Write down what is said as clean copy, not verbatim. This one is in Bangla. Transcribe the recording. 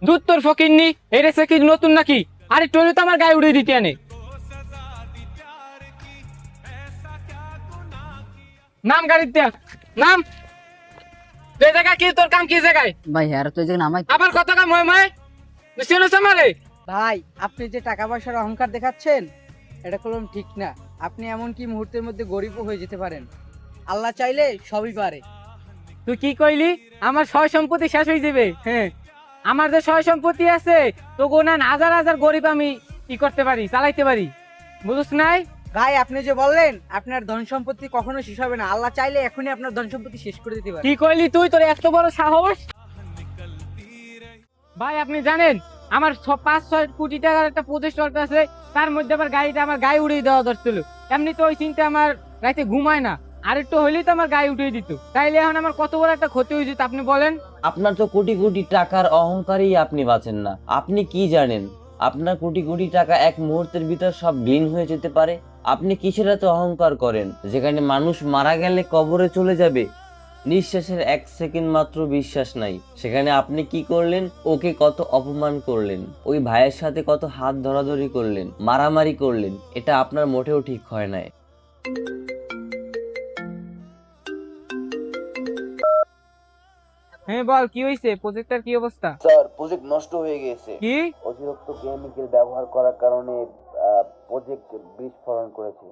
দুধ তোর ফকিরনি এটা সে কি নতুন নাকি? আরে টলে তো আমার গায়ে উড়ে দিতে আনে। নাম গাড়ির দেয়া নাম। এই জায়গায় কি তোর কাম কি জায়গায়? ভাই আর তো যে নামাই আবার কত কাম হয় মায় চিনছ আমারে? ভাই আপনি যে টাকা পয়সার অহংকার দেখাচ্ছেন এটা কোনো ঠিক না। আপনি এমনকি মুহূর্তের মধ্যে গরিবও হয়ে যেতে পারেন। আল্লাহ চাইলে সবই পারে। তুই কি কইলি? আমার সয় সম্পত্তি শেষ হয়ে যাবে? হ্যাঁ, আমার যে সয় সম্পত্তি আছে তো গোনান হাজার হাজার গরিব আমি কি করতে পারি, চালাইতে পারি, বুঝছ নাই? ভাই আপনি যে বললেন আপনার ধন সম্পত্তি কখনো শেষ হবে না, আল্লাহ চাইলে এখনই আপনার ধন সম্পত্তি শেষ করে দিতে পারে। কি কইলি তুই? তোর এত বড় সাহস? ভাই আপনি জানেন আমার 5-6 কোটি টাকার একটা প্রজেক্ট চলতে আছে, তার মধ্যে আবার গাড়িটা আমার গায়ে উড়িয়ে দেওয়া ধরছিল। এমনি তো ওই চিন্তা আমার রাতে ঘুমায় না, আর একটু হইলেই তো আমার গায়ে উঠিয়ে দিত। তাইলে এখন আমার কত বড় একটা ক্ষতি হয়ে যেত আপনি বলেন। আপনার তো কোটি কোটি টাকার অহংকারেই আপনি বাঁচেন না। আপনি কি জানেন আপনার কোটি কোটি টাকা এক মুহূর্তের ভিতর সব বিলীন হয়ে যেতে পারে? আপনি কিসের এত অহংকার করেন? যেখানে মানুষ মারা গেলে কবরে চলে যাবে, নিঃশ্বাসের 1 সেকেন্ড মাত্র বিশ্বাস নাই, সেখানে আপনি কি করলেন? ওকে কত অপমান করলেন, ওই ভাইয়ের সাথে কত হাত ধরাধরি করলেন, মারামারি করলেন। এটা আপনার মোটেও ঠিক হয় নাই। হ্যাঁ বল, কি হয়েছে? প্রজেক্টটার কি অবস্থা? স্যার, প্রজেক্ট নষ্ট হয়ে গেছে। কি? অতিরিক্ত কেমিক্যাল ব্যবহার করার কারণে প্রজেক্ট বিস্ফোরণ করেছে।